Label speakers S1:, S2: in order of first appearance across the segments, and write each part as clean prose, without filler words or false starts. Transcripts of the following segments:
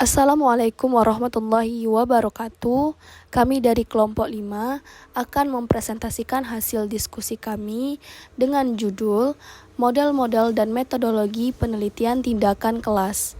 S1: Assalamualaikum warahmatullahi wabarakatuh. Kami dari kelompok 5 akan mempresentasikan hasil diskusi kami dengan judul Model-model dan metodologi penelitian tindakan kelas.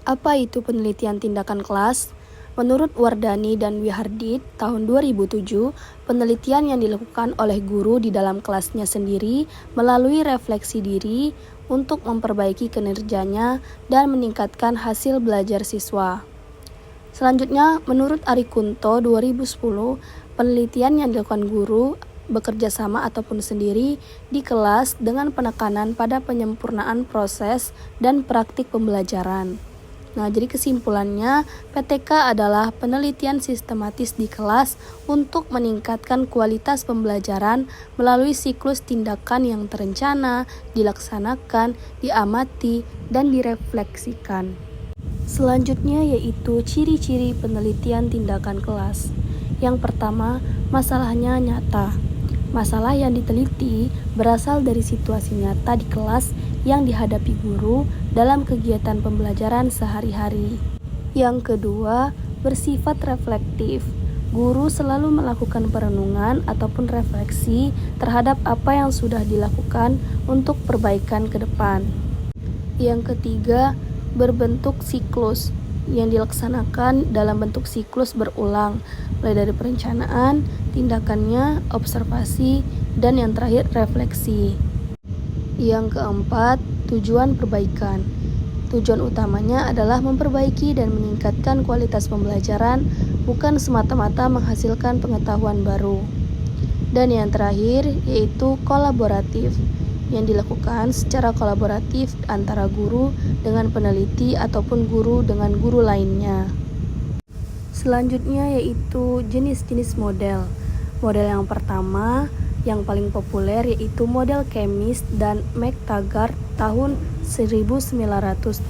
S1: Apa itu penelitian tindakan kelas? Menurut Wardani dan Wihardit tahun 2007, penelitian yang dilakukan oleh guru di dalam kelasnya sendiri melalui refleksi diri untuk memperbaiki kinerjanya dan meningkatkan hasil belajar siswa. Selanjutnya, menurut Ari Kunto 2010, penelitian yang dilakukan guru bekerja sama ataupun sendiri di kelas dengan penekanan pada penyempurnaan proses dan praktik pembelajaran. Nah, jadi kesimpulannya, PTK adalah penelitian sistematis di kelas untuk meningkatkan kualitas pembelajaran melalui siklus tindakan yang terencana, dilaksanakan, diamati, dan direfleksikan. Selanjutnya yaitu ciri-ciri penelitian tindakan kelas. Yang pertama, masalahnya nyata. Masalah yang diteliti berasal dari situasi nyata di kelas yang dihadapi guru dalam kegiatan pembelajaran sehari-hari. Yang kedua, bersifat reflektif. Guru selalu melakukan perenungan ataupun refleksi terhadap apa yang sudah dilakukan untuk perbaikan ke depan. Yang ketiga, berbentuk siklus yang dilaksanakan dalam bentuk siklus berulang, mulai dari perencanaan, tindakannya, observasi, dan yang terakhir refleksi. Yang keempat, tujuan perbaikan. Tujuan utamanya adalah memperbaiki dan meningkatkan kualitas pembelajaran, bukan semata-mata menghasilkan pengetahuan baru. Dan yang terakhir yaitu kolaboratif, yang dilakukan secara kolaboratif antara guru dengan peneliti ataupun guru dengan guru lainnya. Selanjutnya yaitu jenis-jenis model. Model yang pertama yang paling populer yaitu model Chemis dan McTaggart tahun 1988.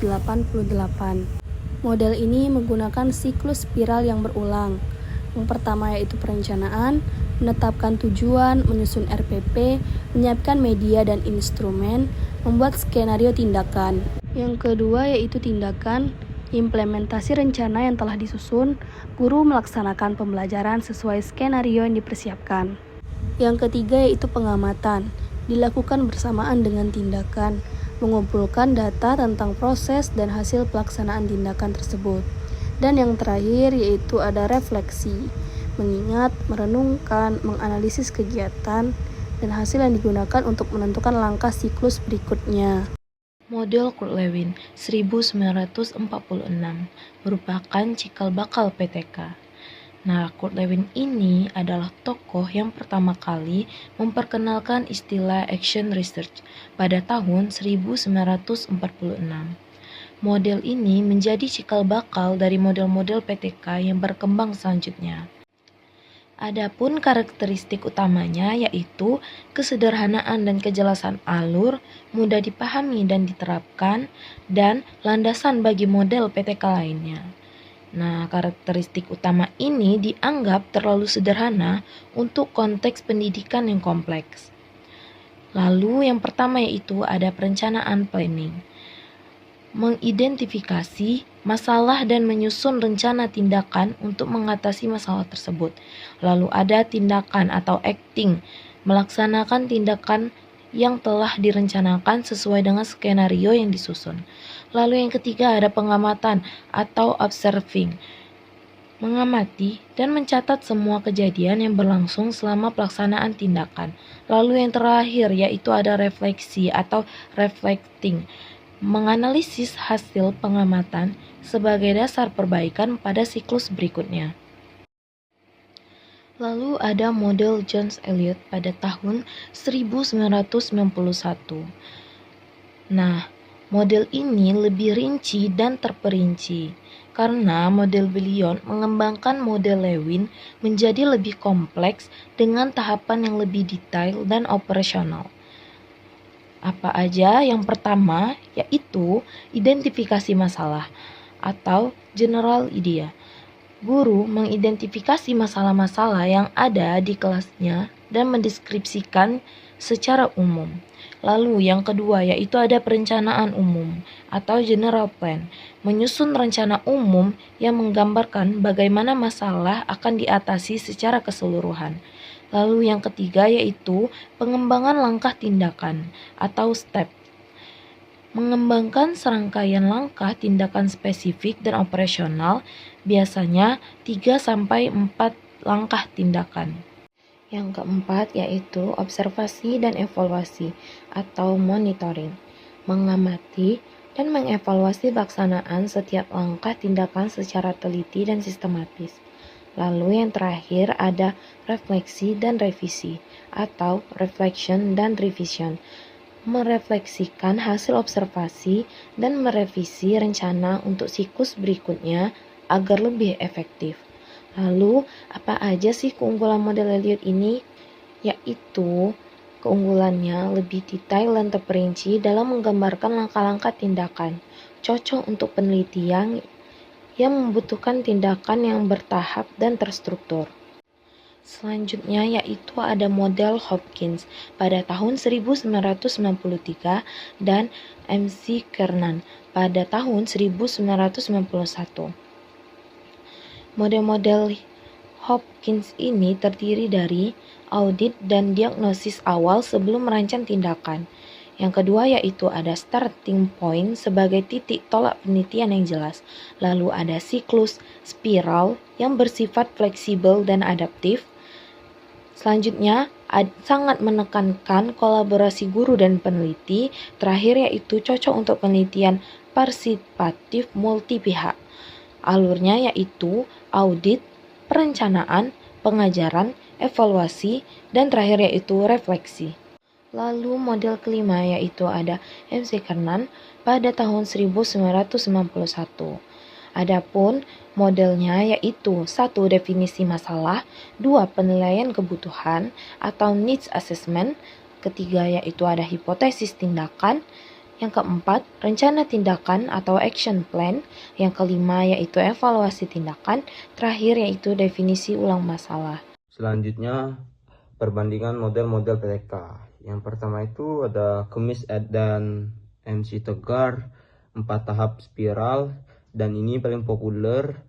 S1: Model ini menggunakan siklus spiral yang berulang. Yang pertama yaitu perencanaan, menetapkan tujuan, menyusun RPP, menyiapkan media dan instrumen, membuat skenario tindakan. Yang kedua yaitu tindakan, implementasi rencana yang telah disusun, guru melaksanakan pembelajaran sesuai skenario yang dipersiapkan. Yang ketiga yaitu pengamatan, dilakukan bersamaan dengan tindakan, mengumpulkan data tentang proses dan hasil pelaksanaan tindakan tersebut. Dan yang terakhir yaitu ada refleksi, mengingat, merenungkan, menganalisis kegiatan, dan hasil yang digunakan untuk menentukan langkah siklus berikutnya.
S2: Model Kurt Lewin 1946 merupakan cikal bakal PTK. Nah, Kurt Lewin ini adalah tokoh yang pertama kali memperkenalkan istilah action research pada tahun 1946. Model ini menjadi cikal bakal dari model-model PTK yang berkembang selanjutnya. Adapun karakteristik utamanya yaitu kesederhanaan dan kejelasan alur, mudah dipahami dan diterapkan, dan landasan bagi model PTK lainnya. Nah, karakteristik utama ini dianggap terlalu sederhana untuk konteks pendidikan yang kompleks. Lalu yang pertama yaitu ada perencanaan planning. Mengidentifikasi masalah dan menyusun rencana tindakan untuk mengatasi masalah tersebut. Lalu ada tindakan atau acting, melaksanakan tindakan yang telah direncanakan sesuai dengan skenario yang disusun. Lalu yang ketiga ada pengamatan atau observing, mengamati dan mencatat semua kejadian yang berlangsung selama pelaksanaan tindakan. Lalu yang terakhir yaitu ada refleksi atau reflecting, menganalisis hasil pengamatan sebagai dasar perbaikan pada siklus berikutnya. Lalu ada model Jones Elliott pada tahun 1991. Nah, model ini lebih rinci dan terperinci karena model beliau mengembangkan model Lewin menjadi lebih kompleks dengan tahapan yang lebih detail dan operasional. Apa aja? Yang pertama yaitu identifikasi masalah atau general idea. Guru mengidentifikasi masalah-masalah yang ada di kelasnya dan mendeskripsikan secara umum. Lalu yang kedua yaitu ada perencanaan umum atau general plan, menyusun rencana umum yang menggambarkan bagaimana masalah akan diatasi secara keseluruhan. Lalu yang ketiga yaitu pengembangan langkah tindakan atau step, mengembangkan serangkaian langkah tindakan spesifik dan operasional, biasanya 3-4 langkah tindakan. Yang keempat yaitu observasi dan evaluasi atau monitoring, mengamati dan mengevaluasi pelaksanaan setiap langkah tindakan secara teliti dan sistematis. Lalu yang terakhir ada refleksi dan revisi atau reflection dan revision, merefleksikan hasil observasi dan merevisi rencana untuk siklus berikutnya agar lebih efektif. Lalu, apa aja sih keunggulan model Elliott ini? Yaitu, keunggulannya lebih detail dan terperinci dalam menggambarkan langkah-langkah tindakan, cocok untuk penelitian yang membutuhkan tindakan yang bertahap dan terstruktur. Selanjutnya yaitu ada model Hopkins pada tahun 1993 dan MC Kernan pada tahun 1991. Model-model Hopkins ini terdiri dari audit dan diagnosis awal sebelum merancang tindakan. Yang kedua yaitu ada starting point sebagai titik tolak penelitian yang jelas. Lalu ada siklus spiral yang bersifat fleksibel dan adaptif. Selanjutnya, sangat menekankan kolaborasi guru dan peneliti. Terakhir yaitu cocok untuk penelitian partisipatif multi pihak. Alurnya yaitu audit, perencanaan, pengajaran, evaluasi, dan terakhir yaitu refleksi. Lalu model kelima yaitu ada MC Kernan pada tahun 1991. Adapun modelnya yaitu 1. Definisi masalah, 2. Penilaian kebutuhan atau needs assessment, ketiga yaitu ada hipotesis tindakan, yang keempat, rencana tindakan atau action plan. Yang kelima yaitu evaluasi tindakan. Terakhir yaitu definisi ulang masalah.
S3: Selanjutnya, perbandingan model-model PTK. Yang pertama itu ada Kemis dan MC Tegar, 4 tahap spiral, dan ini paling populer,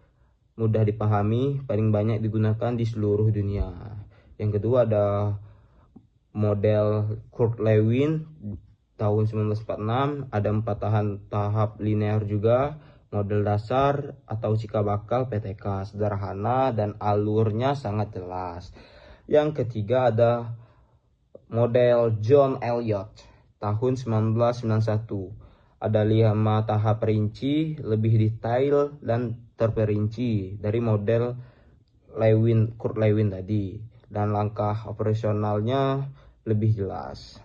S3: mudah dipahami, paling banyak digunakan di seluruh dunia. Yang kedua ada model Kurt Lewin tahun 1946, ada 4 tahap linear juga, model dasar atau cikal bakal PTK, sederhana dan alurnya sangat jelas. Yang ketiga ada model John Elliott tahun 1991, ada 5 tahap rinci, lebih detail dan terperinci dari model Kurt Lewin tadi, dan langkah operasionalnya lebih jelas.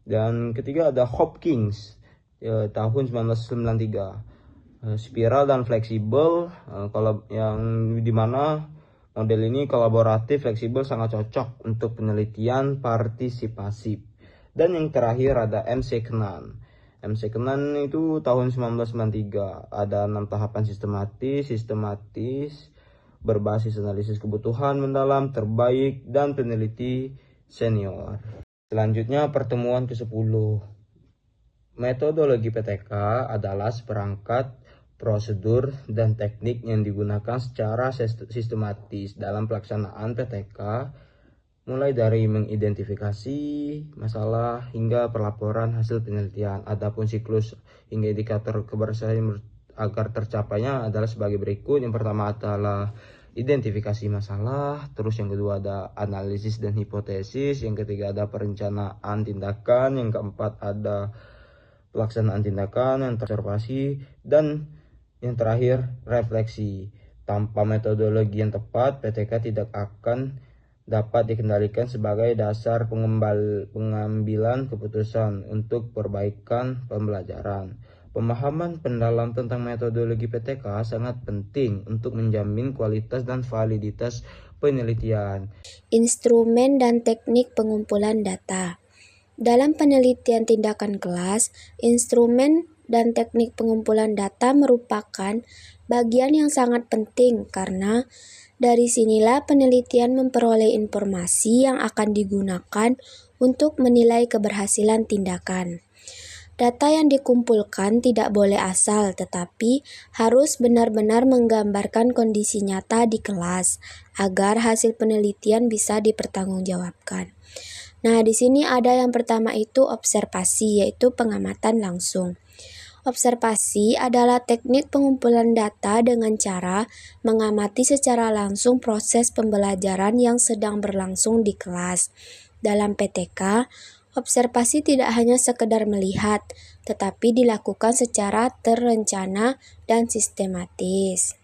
S3: Dan ketiga ada Hopkins tahun 1993, spiral dan fleksibel, kalau yang dimana model ini kolaboratif, fleksibel, sangat cocok untuk penelitian partisipasi. Dan yang terakhir ada MC Kernan. MC Kernan itu tahun 1993, ada 6 tahapan sistematis, berbasis analisis kebutuhan mendalam, terbaik, dan peneliti senior. Selanjutnya pertemuan ke-10. Metodologi PTK adalah seperangkat prosedur dan teknik yang digunakan secara sistematis dalam pelaksanaan PTK, mulai dari mengidentifikasi masalah hingga pelaporan hasil penelitian. Adapun siklus hingga indikator keberhasilan agar tercapainya adalah sebagai berikut. Yang pertama adalah identifikasi masalah, terus yang kedua ada analisis dan hipotesis, yang ketiga ada perencanaan tindakan, yang keempat ada pelaksanaan tindakan, yang observasi, dan yang terakhir refleksi. Tanpa metodologi yang tepat, PTK tidak akan dapat dikendalikan sebagai dasar pengambilan keputusan untuk perbaikan pembelajaran. Pemahaman pendalam tentang metodologi PTK sangat penting untuk menjamin kualitas dan validitas penelitian.
S4: Instrumen dan teknik pengumpulan data. Dalam penelitian tindakan kelas, instrumen dan teknik pengumpulan data merupakan bagian yang sangat penting karena dari sinilah penelitian memperoleh informasi yang akan digunakan untuk menilai keberhasilan tindakan. Data yang dikumpulkan tidak boleh asal, tetapi harus benar-benar menggambarkan kondisi nyata di kelas agar hasil penelitian bisa dipertanggungjawabkan. Nah, di sini ada yang pertama itu observasi, yaitu pengamatan langsung. Observasi adalah teknik pengumpulan data dengan cara mengamati secara langsung proses pembelajaran yang sedang berlangsung di kelas. Dalam PTK, observasi tidak hanya sekedar melihat, tetapi dilakukan secara terencana dan sistematis.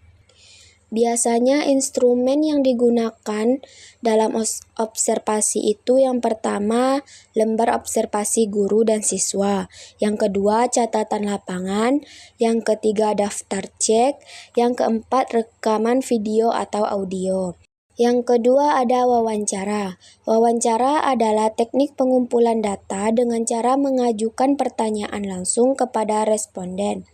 S4: Biasanya instrumen yang digunakan dalam observasi itu yang pertama lembar observasi guru dan siswa, yang kedua catatan lapangan, yang ketiga daftar cek, yang keempat rekaman video atau audio. Yang kedua ada wawancara. Wawancara adalah teknik pengumpulan data dengan cara mengajukan pertanyaan langsung kepada responden,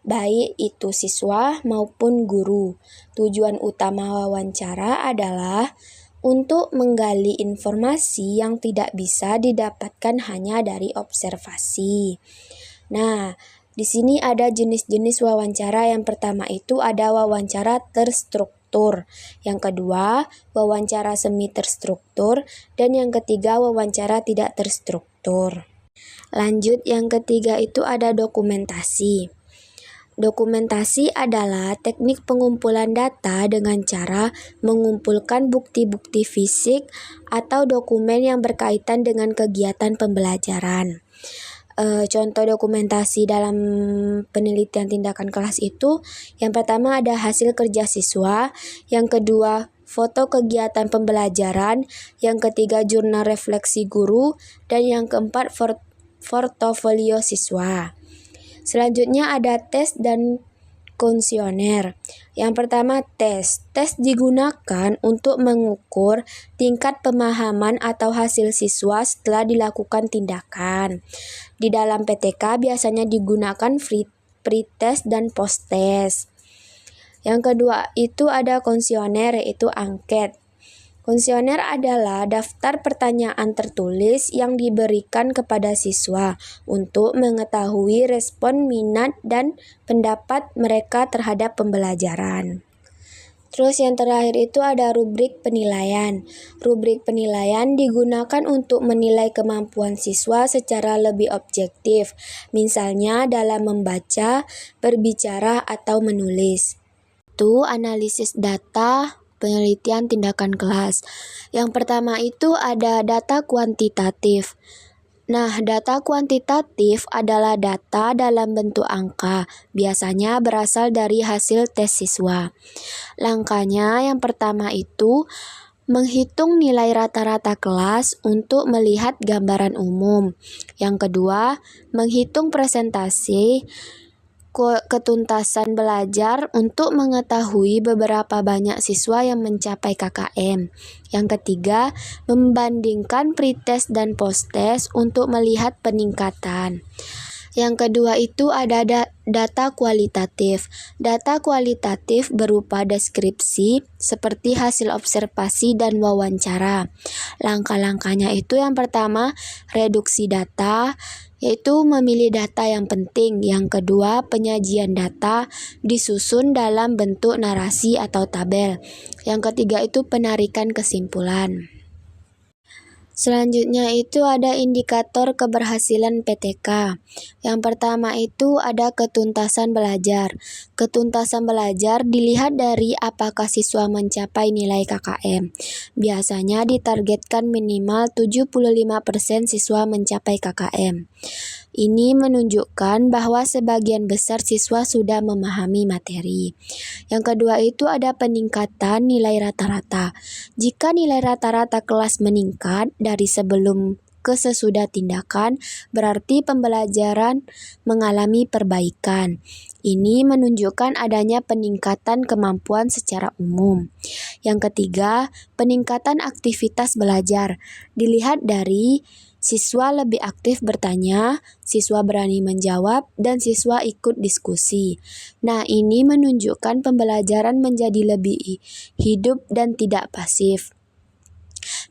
S4: baik itu siswa maupun guru. Tujuan utama wawancara adalah untuk menggali informasi yang tidak bisa didapatkan hanya dari observasi. Nah, di sini ada jenis-jenis wawancara. Yang pertama itu ada wawancara terstruktur. Yang kedua, wawancara semi terstruktur. Dan yang ketiga, wawancara tidak terstruktur. Lanjut, yang ketiga itu ada dokumentasi. Dokumentasi adalah teknik pengumpulan data dengan cara mengumpulkan bukti-bukti fisik atau dokumen yang berkaitan dengan kegiatan pembelajaran. Contoh dokumentasi dalam penelitian tindakan kelas itu, yang pertama ada hasil kerja siswa, yang kedua foto kegiatan pembelajaran, yang ketiga jurnal refleksi guru, dan yang keempat portofolio siswa. Selanjutnya ada tes dan kuesioner. Yang pertama tes. Tes digunakan untuk mengukur tingkat pemahaman atau hasil siswa setelah dilakukan tindakan. Di dalam PTK biasanya digunakan pre-test dan post-test. Yang kedua itu ada kuesioner, yaitu angket. Kuesioner adalah daftar pertanyaan tertulis yang diberikan kepada siswa untuk mengetahui respon, minat, dan pendapat mereka terhadap pembelajaran. Terus yang terakhir itu ada rubrik penilaian. Rubrik penilaian digunakan untuk menilai kemampuan siswa secara lebih objektif, misalnya dalam membaca, berbicara, atau menulis. Itu analisis data penelitian tindakan kelas. Yang pertama itu ada data kuantitatif. Nah, data kuantitatif adalah data dalam bentuk angka, biasanya berasal dari hasil tes siswa. Langkahnya yang pertama itu menghitung nilai rata-rata kelas untuk melihat gambaran umum. Yang kedua, menghitung presentasi ketuntasan belajar untuk mengetahui beberapa banyak siswa yang mencapai KKM. Yang ketiga, membandingkan pretest dan posttest untuk melihat peningkatan. Yang kedua itu ada data kualitatif. Data kualitatif berupa deskripsi seperti hasil observasi dan wawancara. Langkah-langkahnya itu yang pertama, reduksi data, yaitu memilih data yang penting. Yang kedua, penyajian data disusun dalam bentuk narasi atau tabel. Yang ketiga itu penarikan kesimpulan. Selanjutnya itu ada indikator keberhasilan PTK. Yang pertama itu ada ketuntasan belajar. Ketuntasan belajar dilihat dari apakah siswa mencapai nilai KKM. Biasanya ditargetkan minimal 75% siswa mencapai KKM. Ini menunjukkan bahwa sebagian besar siswa sudah memahami materi. Yang kedua itu ada peningkatan nilai rata-rata. Jika nilai rata-rata kelas meningkat dari sebelum ke sesudah tindakan, berarti pembelajaran mengalami perbaikan. Ini menunjukkan adanya peningkatan kemampuan secara umum. Yang ketiga, peningkatan aktivitas belajar. Dilihat dari siswa lebih aktif bertanya, siswa berani menjawab, dan siswa ikut diskusi. Nah, ini menunjukkan pembelajaran menjadi lebih hidup dan tidak pasif.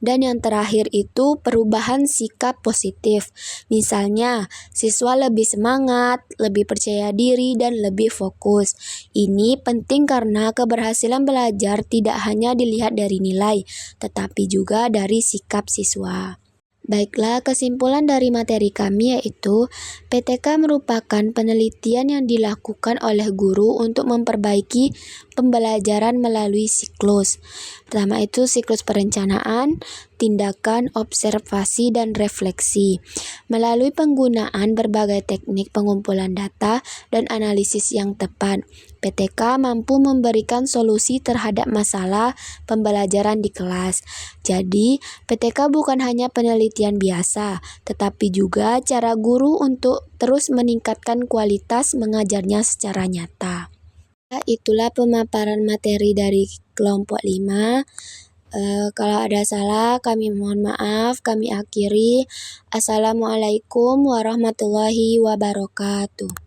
S4: Dan yang terakhir itu perubahan sikap positif. Misalnya, siswa lebih semangat, lebih percaya diri, dan lebih fokus. Ini penting karena keberhasilan belajar tidak hanya dilihat dari nilai, tetapi juga dari sikap siswa. Baiklah, kesimpulan dari materi kami yaitu PTK merupakan penelitian yang dilakukan oleh guru untuk memperbaiki pembelajaran melalui siklus. Pertama itu siklus perencanaan, tindakan, observasi, dan refleksi. Melalui penggunaan berbagai teknik pengumpulan data dan analisis yang tepat, PTK mampu memberikan solusi terhadap masalah pembelajaran di kelas. Jadi, PTK bukan hanya penelitian biasa, tetapi juga cara guru untuk terus meningkatkan kualitas mengajarnya secara nyata. Itulah pemaparan materi dari kelompok 5. Kalau ada salah, kami mohon maaf, kami akhiri. Assalamualaikum warahmatullahi wabarakatuh.